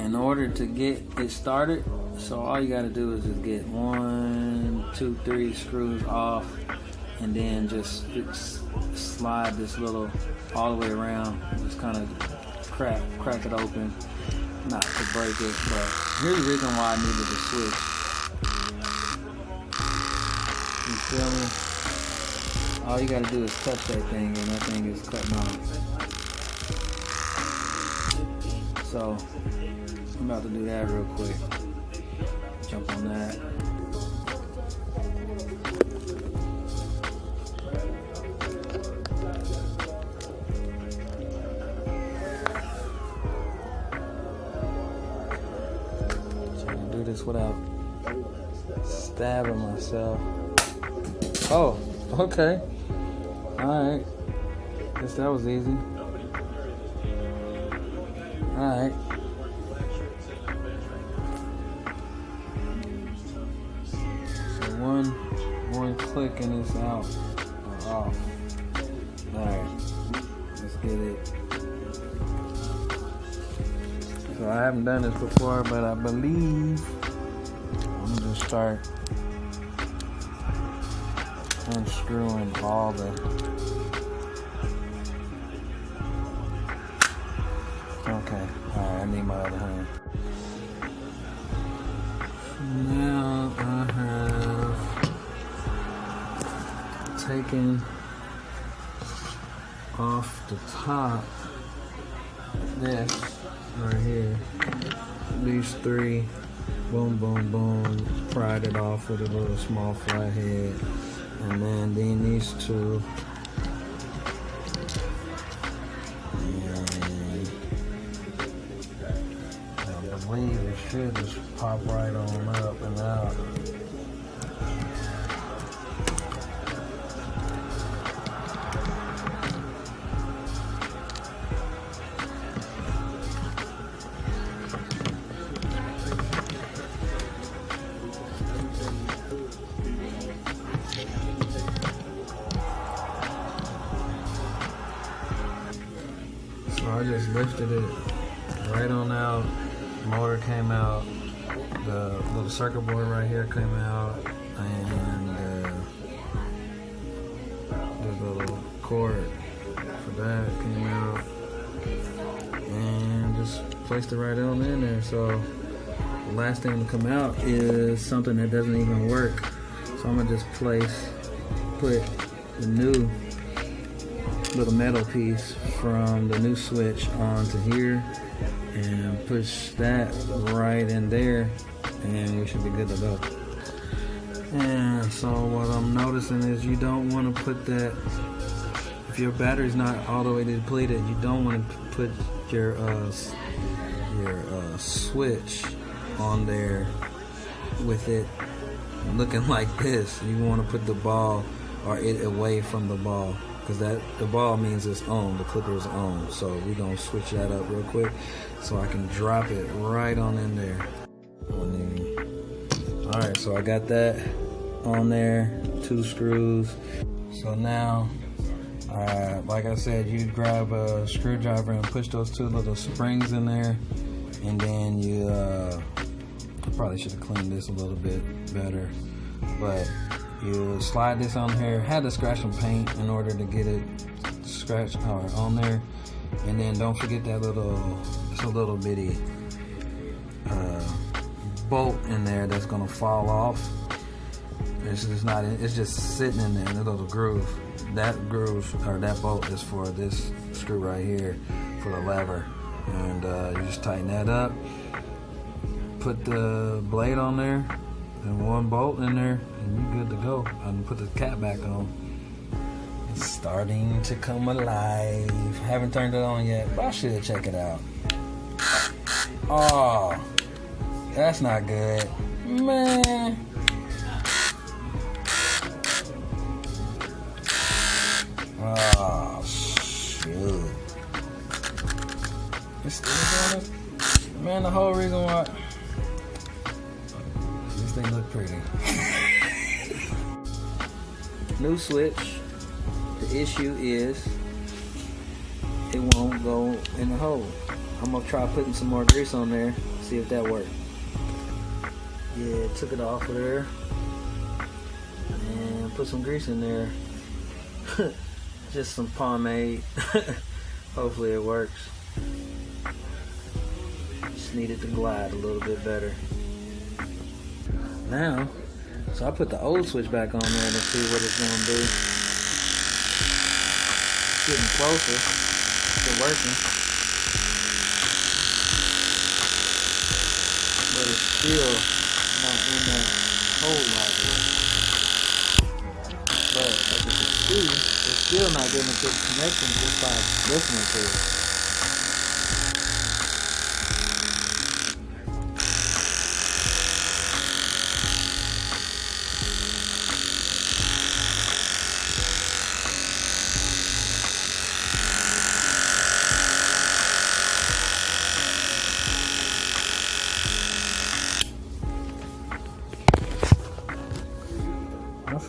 in order to get it started, so all you gotta do is just get 1, 2, 3 screws off, and then just slide this little all the way around. Just kind of crack it open, not to break it. But here's the reason why I needed the switch. You feel me? All you gotta do is touch that thing, and that thing is cutting off. So I'm about to do that real quick. Jump on that. So I'm gonna do this without stabbing myself. Oh, okay. Alright. Guess that was easy. Alright. So one click and it's out or off. Alright. Let's get it. So I haven't done this before, but I believe I'm gonna just start unscrewing all the okay. Alright, I need my other hand. Now I have taken off the top this right here. These 3, boom, boom, boom, pried it off with a little small flathead. And then these 2. And I believe it should just pop right on up and out. So I just lifted it right on out. Motor came out. The little circuit board right here came out, and the little cord for that came out, and just placed it right on in there. So the last thing to come out is something that doesn't even work. So I'm gonna just put the new little metal piece from the new switch onto here and push that right in there, and we should be good to go. And so what I'm noticing is you don't want to put that, if your battery's not all the way depleted, you don't want to put your switch on there with it looking like this. You want to put the ball or it away from the ball, because the ball means it's on, the clipper is on. So we're gonna switch that up real quick so I can drop it right on in there. All right, so I got that on there, 2 screws. So now, like I said, you grab a screwdriver and push those 2 little springs in there, and then you probably should have cleaned this a little bit better, but you slide this on here. Had to scratch some paint in order to get it scratched on there, and then don't forget that it's a little bitty bolt in there that's gonna fall off. It's just sitting in there in a little groove. That groove or that bolt is for this screw right here for the lever, and you just tighten that up. Put the blade on there and 1 bolt in there, and you're good to go. And put the cap back on. It's starting to come alive. Haven't turned it on yet, but I should check it out. Oh, that's not good, man. Oh, shoot. It's still doing it? Man, the whole reason why this thing look pretty. New switch. The issue is it won't go in the hole. I'm gonna try putting some more grease on there, See if that worked. Yeah, took it off of there. And put some grease in there. Just some pomade. Hopefully it works. Just need it to glide a little bit better. Now, so I put the old switch back on there to see what it's gonna do. Getting closer to working. But it's still not in that hole like it. But as you can see, it's still not getting a good connection just by listening to it.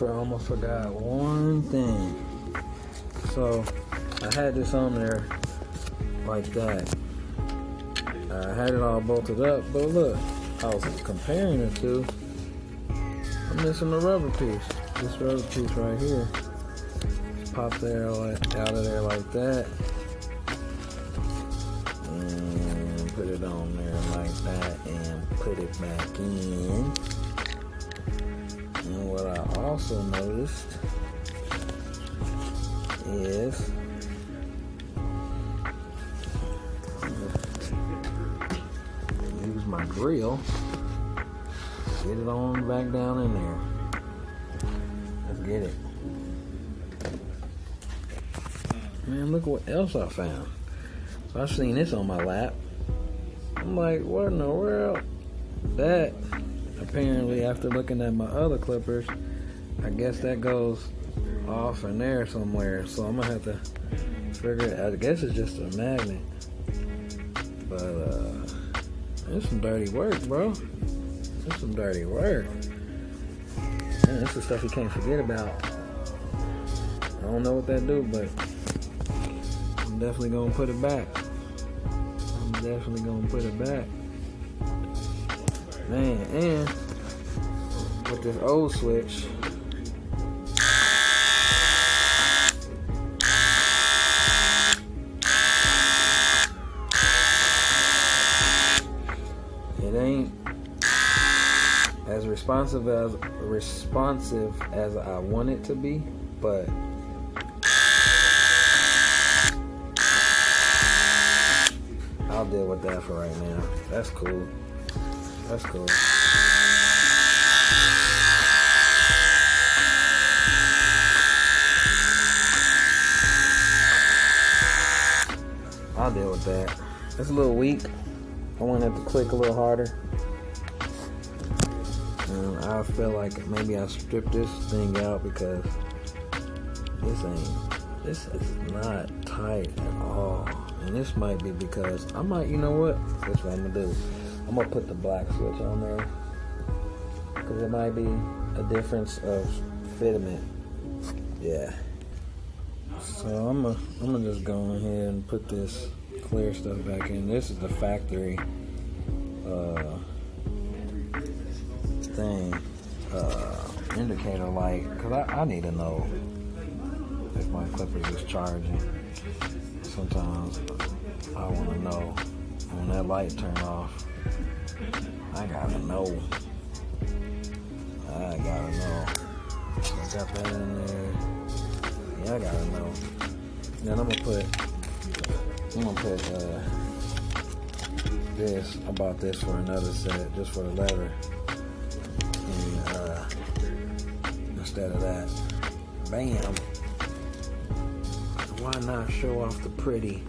I almost forgot one thing. So I had this on there like that. I had it all bolted up, but look, I was comparing it to, I'm missing the rubber piece. This rubber piece right here. Just pop there out of there like that. And put it on there like that and put it back in. And what I also noticed is use my drill, get it on back down in there. Let's get it. Man, look what else I found. So I've seen this on my lap. I'm like, what in the world? That apparently, after looking at my other clippers, I guess that goes off in there somewhere. So I'm gonna have to figure it out. I guess it's just a magnet. But it's some dirty work, bro. It's some dirty work. Man, this is stuff you can't forget about. I don't know what that do, but I'm definitely gonna put it back. Man, and with this old switch, it ain't as responsive as I want it to be, but I'll deal with that for right now. That's cool. That's cool. I'll deal with that. It's a little weak. I want it to click a little harder. And I feel like maybe I stripped this thing out because this is not tight at all. And this might be because you know what? That's what I'm gonna do. I'm gonna put the black switch on there because it might be a difference of fitment. Yeah. So I'm gonna just go ahead and put this clear stuff back in. This is the factory thing, indicator light, because I need to know if my clippers is charging. Sometimes I want to know when that light turn off. I gotta know. So I got that in there. Yeah, I gotta know. Then I'm gonna put this. I bought this for another set, just for the lever. And instead of that, bam. Why not show off the pretty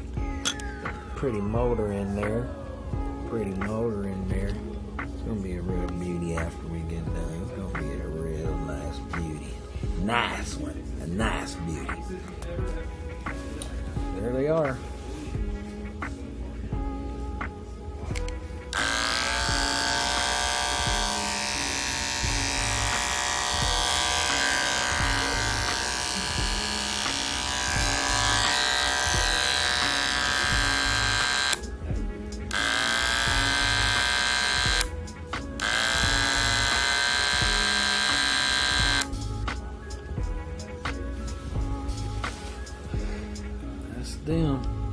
motor in there? Pretty motor in there. It's gonna be a real beauty after we get done. It's gonna be a real nice beauty. Nice one. A nice beauty. There they are. That's them.